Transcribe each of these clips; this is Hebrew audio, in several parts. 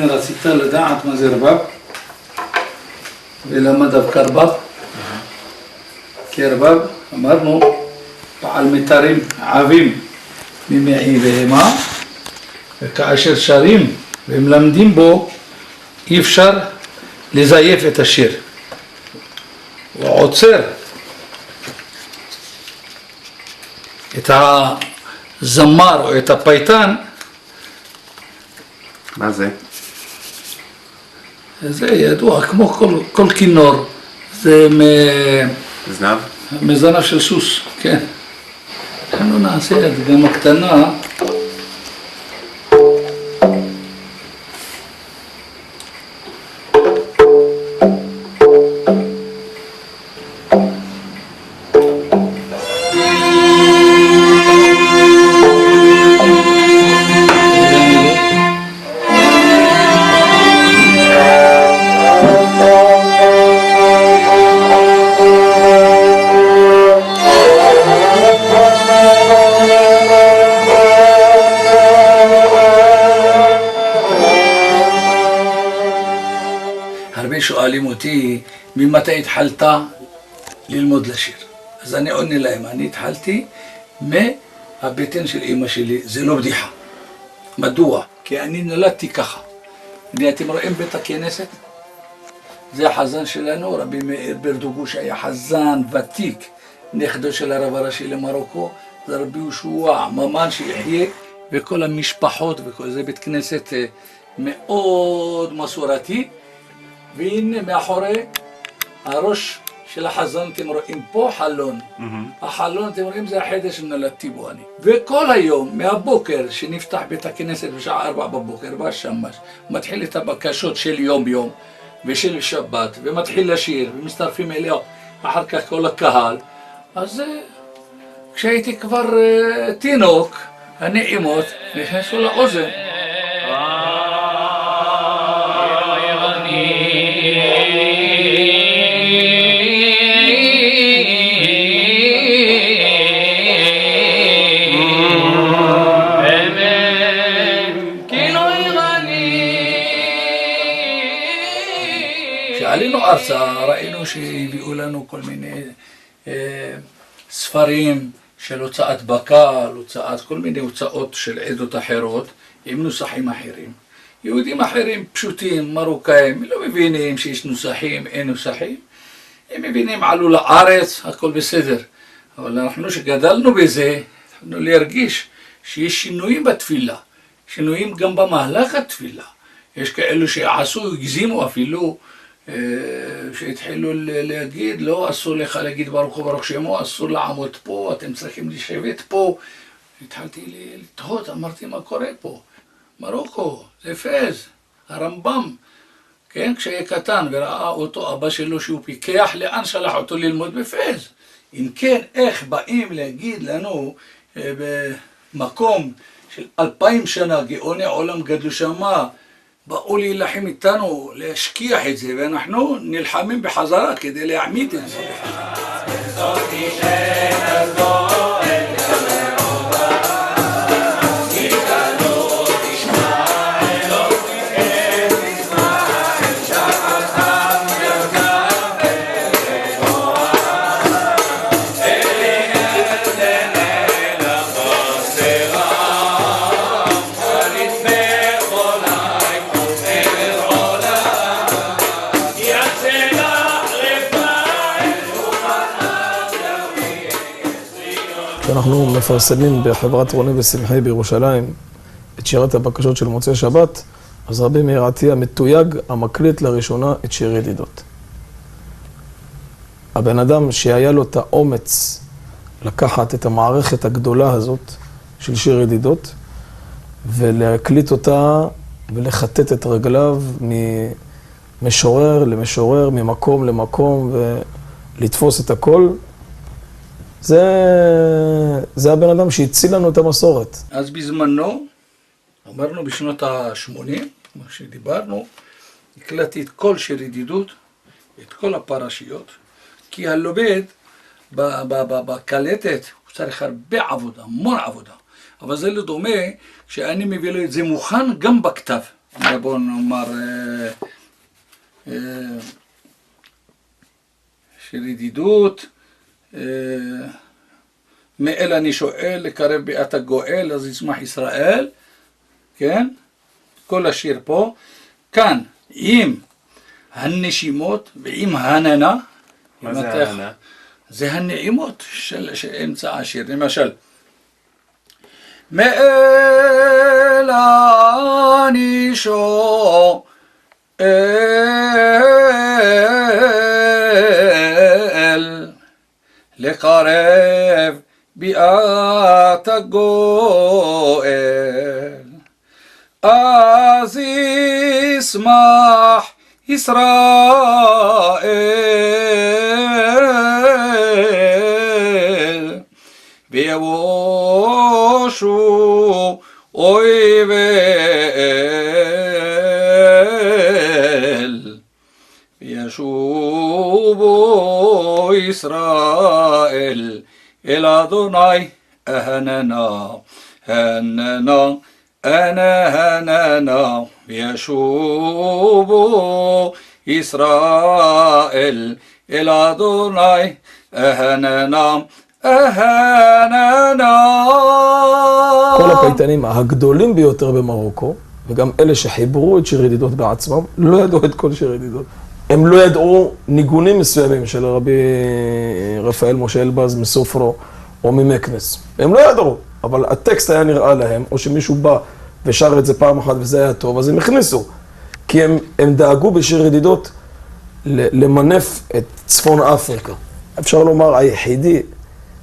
כן, רצית לדעת מה זה רבב? ולמה דווקא רבב? כי רבב, אמרנו, בעל מיתרים עבים ממעי בהמה, וכאשר שרים ומלמדים בו, אי אפשר לזייף את השיר. הוא עוצר את הזמר או את הפייטן. מה זה? זה ידוע, כמו כל כינור, זה זנב? מזנב של סוס, כן. אנחנו נעשה את גם הקטנה. הרבה שואלים אותי, ממתי התחלת ללמוד לשיר? אז אני עונה להם, אני התחלתי מהבטן של אמא שלי, זה לא בדיחה. מדוע? כי אני נולדתי ככה. אתם רואים בית הכנסת? זה החזן שלנו, רבי מאיר ברדוגו, שהיה חזן ותיק, נכדו של הרב הראשי למרוקו, זה רבי יהושע, ממן שיחיה, וכל המשפחות, וכל זה בית כנסת מאוד מסורתי. והנה מאחורי הראש של החזן אתם רואים פה חלון. החלון אתם רואים זה החדר שנולדתי בו אני. וכל היום מהבוקר שנפתח בית הכנסת בשעה 4 בבוקר בשמש, מתחיל את הבקשות של יום יום ושל שבת, ומתחיל לשיר ומצטרפים אליה אחר כך כל הקהל. אז כשהייתי כבר תינוק, הנעימות נכנסו לאוזן. כשעלינו ארצה ראינו שהביאו לנו כל מיני ספרים של הוצאת בקל, הוצאת כל מיני הוצאות של עדות אחרות עם נוסחים אחרים. יהודים אחרים פשוטים, מרוקאים, לא מבינים שיש נוסחים, אין נוסחים. הם מבינים עלו לארץ, הכל בסדר. אבל אנחנו שגדלנו בזה, אנחנו להרגיש שיש שינויים בתפילה, שינויים גם במהלך התפילה. יש כאלו שעשו, הגזימו אפילו, שהתחילו להגיד, לא אסור לך להגיד ברוך הוא ברוך שמו, אסור לעמוד פה, אתם צריכים לשבת פה. התחלתי לתהות, אמרתי מה קורה פה? מרוקו, זה פז, הרמב"ם, כן? כשהיה קטן וראה אותו אבא שלו שהוא פיקח, לאן שלח אותו ללמוד בפז? אם כן, איך באים להגיד לנו במקום של 2000 שנה, גאוני עולם גדלו שמה, באו להילחם איתנו, להשכיח את זה, ואנחנו נלחמים בחזרה כדי להעמיד את זה. אנחנו מפרסמים בחברת רוני ושמחי בירושלים את שירת הבקשות של מוצאי שבת, אז רבי מאיר עטיה מתויג המקליט לראשונה את שיר ידידות. הבן אדם שהיה לו את האומץ לקחת את המערכת הגדולה הזאת של שיר ידידות ולהקליט אותה ולחטט את רגליו ממשורר למשורר, ממקום למקום ולתפוס את הכל, זה הבן אדם שהציל לנו את המסורת. אז בזמנו, אמרנו בשנות ה-80, כמו שדיברנו, הקלטתי את כל שיר ידידות, את כל הפרשיות, כי הלומד בקלטת הוא צריך הרבה עבודה, המון עבודה. אבל זה לא דומה שאני מביא לו את זה מוכן גם בכתב. בוא נאמר, של ידידות, מאל אני שואל, לקרב ביאת הגואל, אז יצמח ישראל, כן? כל השיר פה. כאן, עם הנשימות ועם הננה. מה זה הננה? זה הנעימות של אמצע השיר. למשל, מאל אני שואל, לקרב ביאת הגואל, אז ישמח ישראל, ויבושו אויבל, וישובו ישראל אל אדוני. הננה, הננה, הננה, וישובו ישראל אל אדוני. הננה, הננה. כל הפייטנים הגדולים ביותר במרוקו, וגם אלה שחיברו את שיר ידידות בעצמם, לא ידעו את כל שיר ידידות. הם לא ידעו ניגונים מסוימים של רבי רפאל משה אלבז מסופרו או ממקנס. הם לא ידעו, אבל הטקסט היה נראה להם, או שמישהו בא ושר את זה פעם אחת וזה היה טוב, אז הם הכניסו. כי הם דאגו בשיר ידידות למנף את צפון אפריקה. אפשר לומר היחידי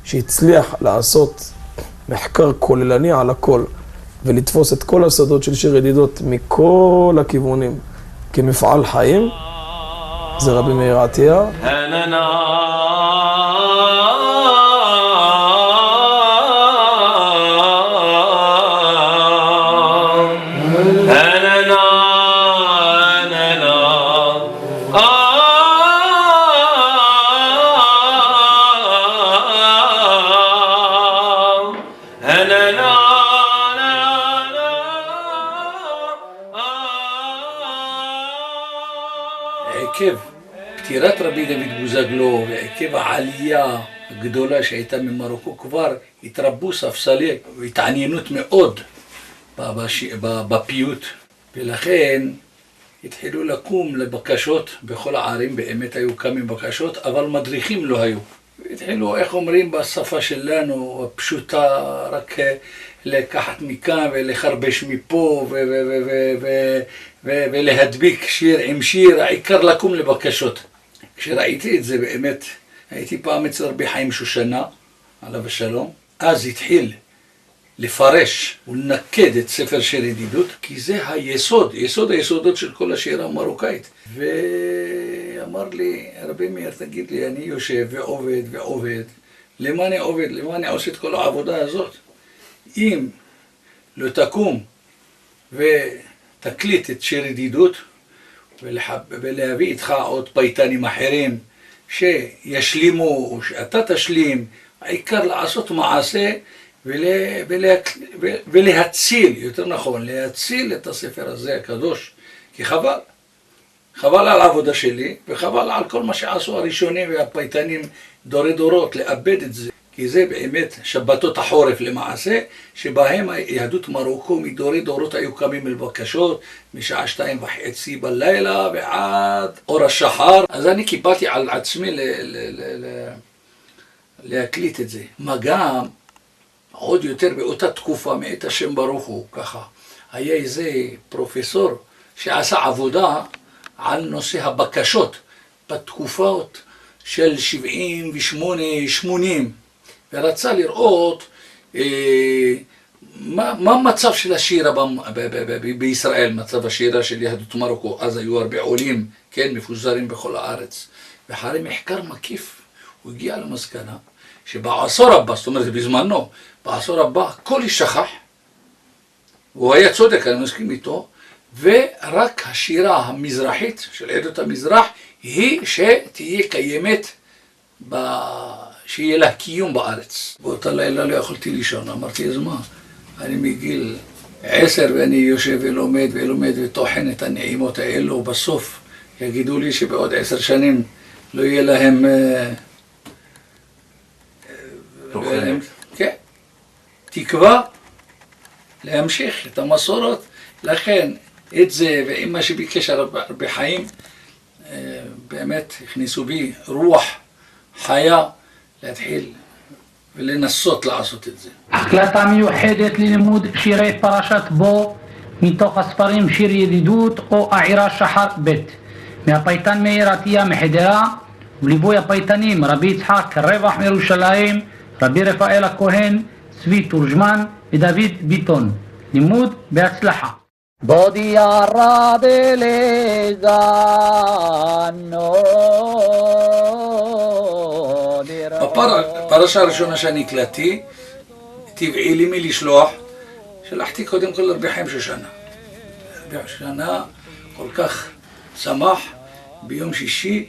שהצליח לעשות מחקר כוללני על הכל, ולתפוס את כל הסודות של שיר ידידות מכל הכיוונים כמפעל חיים, זה רבי מאיר עטיה. עקב פטירת רבי דוד בוזגלו ועקב העלייה הגדולה שהייתה ממרוקו, כבר התרבו ספסלי והתעניינות מאוד בפיוט, ולכן התחילו לקום לבקשות. בכל הערים באמת היו קמים בקשות, אבל מדריכים לא היו. התחילו, איך אומרים בשפה שלנו, הפשוטה, רק לקחת מכאן ולחרבש מפה ולהדביק שיר עם שיר, העיקר לקום לבקשות. כשראיתי את זה באמת, הייתי פעם אצל רבי חיים שושנה, עליו השלום, אז התחיל לפרש ולנקד את ספר שיר ידידות, כי זה היסוד, יסוד היסודות של כל השירה המרוקאית. ואמר לי, רבי מאיר, תגיד לי, אני יושב ועובד, למה אני עובד? למה אני עושה את כל העבודה הזאת? אם לא תקום ותקליט את שיר ידידות ולהביא איתך עוד פייטנים אחרים שישלימו או שאתה תשלים, העיקר לעשות מעשה ולהציל, יותר נכון, להציל את הספר הזה הקדוש, כי חבל על העבודה שלי וחבל על כל מה שעשו הראשונים והפייטנים דורי דורות, לאבד את זה. כי זה באמת שבתות החורף למעשה, שבהם יהדות מרוקו מדורי דורות היו קמים לבקשות, משעה 2:30 בלילה ועד אור השחר. אז אני קיבלתי על עצמי להקליט את זה. מה גם, עוד יותר באותה תקופה, מאת השם ברוך הוא, ככה, היה איזה פרופסור שעשה עבודה על נושא הבקשות בתקופות של 78-80, ורצה לראות מה המצב של השירה בישראל, מצב השירה של יהדות מרוקו. אז היו הרבה עולים, כן, מפוזרים בכל הארץ. ואחרי מחקר מקיף, הוא הגיע למסקנה שבעשור הבא, זאת אומרת בזמנו, בעשור הבא, הכל ישכח, הוא היה צודק, אני מסכים איתו, ורק השירה המזרחית של עדות המזרח היא שתהיה קיימת, שיהיה לה קיום בארץ. באותה לילה לא יכולתי לישון, אמרתי, אז מה? אני מגיל 10 ואני יושב ולומד וטוחן את הנעימות האלו, ובסוף יגידו לי שבעוד 10 שנים לא יהיה להם... כן, תקווה להמשיך את המסורת. לכן את זה ועם מה שביקש הרבה חיים, באמת הכניסו בי רוח חיה להתחיל ולנסות לעשות את זה. החלטה מיוחדת ללימוד שירי פרשת בו מתוך הספרים שיר ידידות או העירה שחר ב' מהפייטן מאיר עטיה מחדרה, וליווי הפייטנים רבי יצחק רווח מירושלים, רבי רפאל הכהן, צבי תורג'מן ודוד ביטון. לימוד בהצלחה. בודיה רבי לזנו. בפרשה הראשונה שאני הקלטתי, טבעי לי מלשלוח, שלחתי קודם כל לרבי חיים שושנה. רבי שושנה כל כך שמח ביום שישי,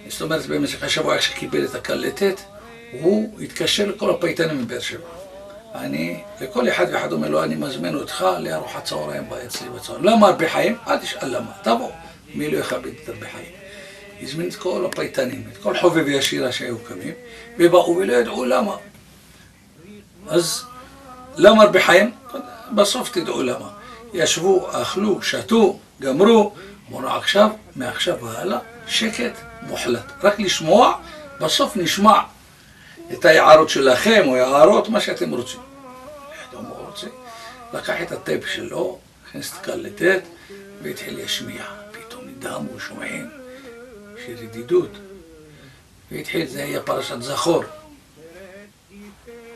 זאת אומרת במשך השבוע כשקיבל את הקלטת, הוא התקשר לכל הפייטנים מבאר שבע. לכל אחד ואחד אומר לו, אני מזמין אותך לארוחת צהריים אצלי בצהריים. למה רבי חיים? אל תשאל למה, תבוא. מי לא יכבד את רבי חיים? הזמין את כל הפייטנים, את כל חובבי השירה שהיו קמים, ובאו ולא ידעו למה. אז למה רבי חיים? בסוף תדעו למה. ישבו, אכלו, שתו, גמרו, אמרו עכשיו, מעכשיו והלאה, שקט מוחלט. רק לשמוע, בסוף נשמע את היערות שלכם, או יערות, מה שאתם רוצים. לקח את הטייפ שלו, הכניס את קלטת, והתחיל להשמיע. פתאום נדהמו, שומעים, שיר ידידות. והתחיל, זה היה פרשת זכור.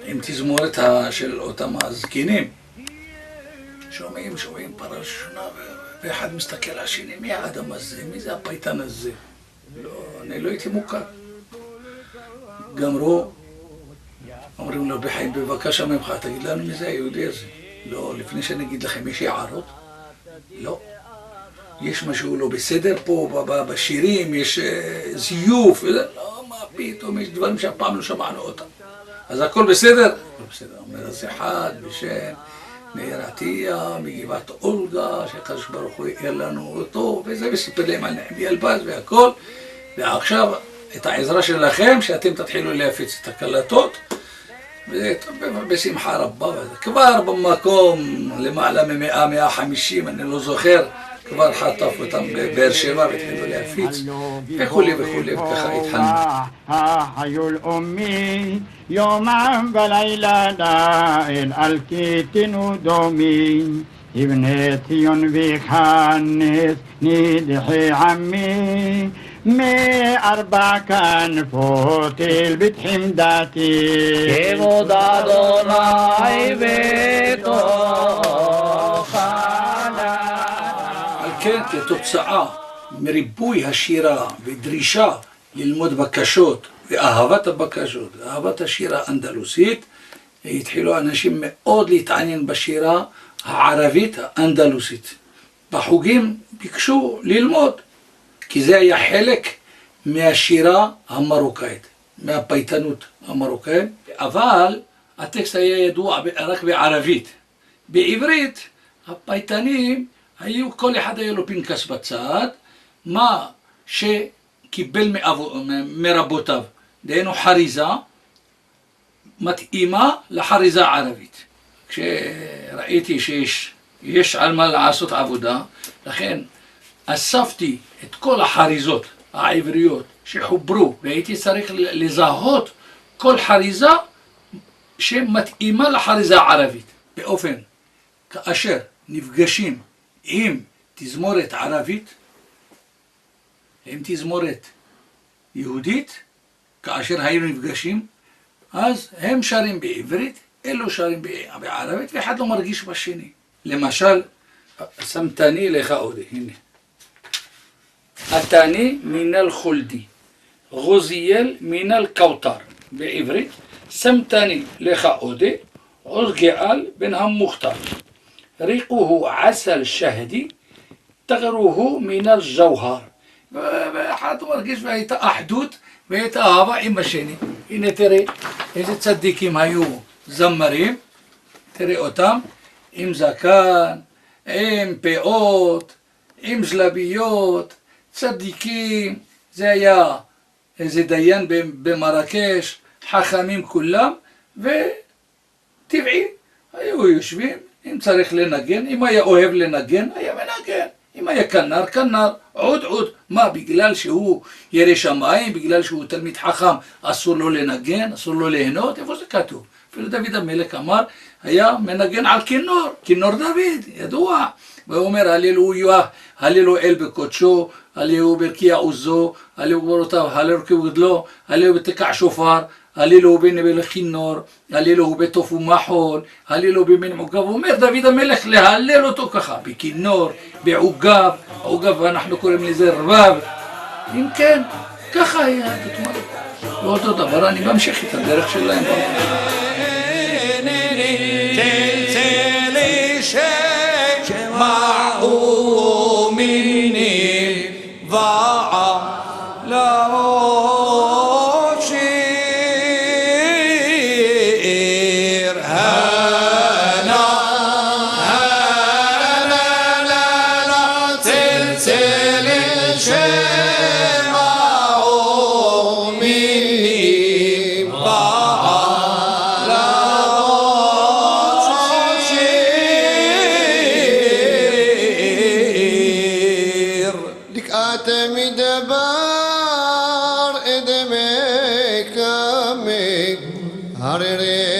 עם תזמורת של אותם הזקנים. שומעים פרשנה, ואחד מסתכל על השני, מי האדם הזה? מי זה הפייטן הזה? לא, אני לא הייתי מוכר. גמרו, אומרים לו, בחיים, בבקשה ממך, תגיד לנו מי זה היהודי הזה. לא, לפני שאני אגיד לכם, יש הערות? לא. יש משהו לא בסדר פה, בשירים, יש זיוף, לא, מה פתאום, יש דברים שהפעם לא שמענו אותם. אז הכל בסדר? לא בסדר. אומר, אז אחד בשם מאיר עטיה, מגבעת אולגה, שהקדוש ברוך הוא יאר לנו אותו, וזה וסיפר להם על נחמי אלבז והכל. ועכשיו, את העזרה שלכם, שאתם תתחילו להפיץ את הקלטות, בשמחה רבה, כבר במקום למעלה מ-100-150, אני לא זוכר, כבר חטף אותם בבאר שבע והתחילו להפיץ, וכולי, וככה התחלנו. היו לאומי, יומם ולילה ליל, על כתנו דומי, יבנה ציון ויכנס נידחי עמי, מארבע כנפות אל בית חמדתי. כבוד אדוני בתוך על כן, כתוצאה מריבוי השירה ודרישה ללמוד בקשות ואהבת הבקשות ואהבת השירה האנדלוסית, התחילו אנשים מאוד להתעניין בשירה הערבית האנדלוסית. בחוגים ביקשו ללמוד, כי זה היה חלק מהשירה המרוקאית, מהפייטנות המרוקאית, אבל הטקסט היה ידוע רק בערבית. בעברית הפייטנים היו, כל אחד היה לו פנקס בצד, מה שקיבל מרבותיו, דהיינו חריזה, מתאימה לחריזה הערבית. כשראיתי שיש על מה לעשות עבודה, לכן אספתי את כל החריזות העבריות שחוברו, והייתי צריך לזהות כל חריזה שמתאימה לחריזה הערבית. באופן, כאשר נפגשים עם תזמורת ערבית, עם תזמורת יהודית, כאשר היינו נפגשים, אז הם שרים בעברית, אלו שרים בערבית, ואחד לא מרגיש בשני. למשל, שמתני לך עודי, הנה. אתני מינל חולדי, גוזיאל מינל קאוטר, בעברית, שמתני לך עודי, עוז גאל בן המוכתר. ריחוהו עסל שהדי, תגרוהו מינל ג'והר. ואחד מרגיש והייתה אחדות והייתה אהבה עם השני. הנה תראה איזה צדיקים היו זמרים, תראה אותם, עם זקן, עם פאות, עם זלביות, צדיקים, זה היה איזה דיין במרקש, חכמים כולם, וטבעי, היו יושבים, אם צריך לנגן, אם היה אוהב לנגן, היה מנגן, אם היה כנר, כנר, עוד, מה, בגלל שהוא ירא שמיים, בגלל שהוא תלמיד חכם, אסור לו לנגן, אסור לו ליהנות, איפה זה כתוב? אפילו דוד המלך אמר, היה מנגן על כינור, כינור דוד, ידוע, והוא אומר, הללויה, הללו אל בקודשו, הללו ברקיע עוזו, הללו ברותיו, הללו כבודלו, הללו בתקע שופר, הללו בנבל כינור, הללו בתוף ומחול, הללו במין עוגב. הוא אומר דוד המלך להלל אותו ככה, בכינור, בעוגב, עוגב אנחנו קוראים לזה רבב. אם כן, ככה היה, ואותו דבר אני ממשיך את הדרך שלהם. שמעו מיני ועלו שיר הנה צלצל שמעו מיני מדבר אדמי כמי הררי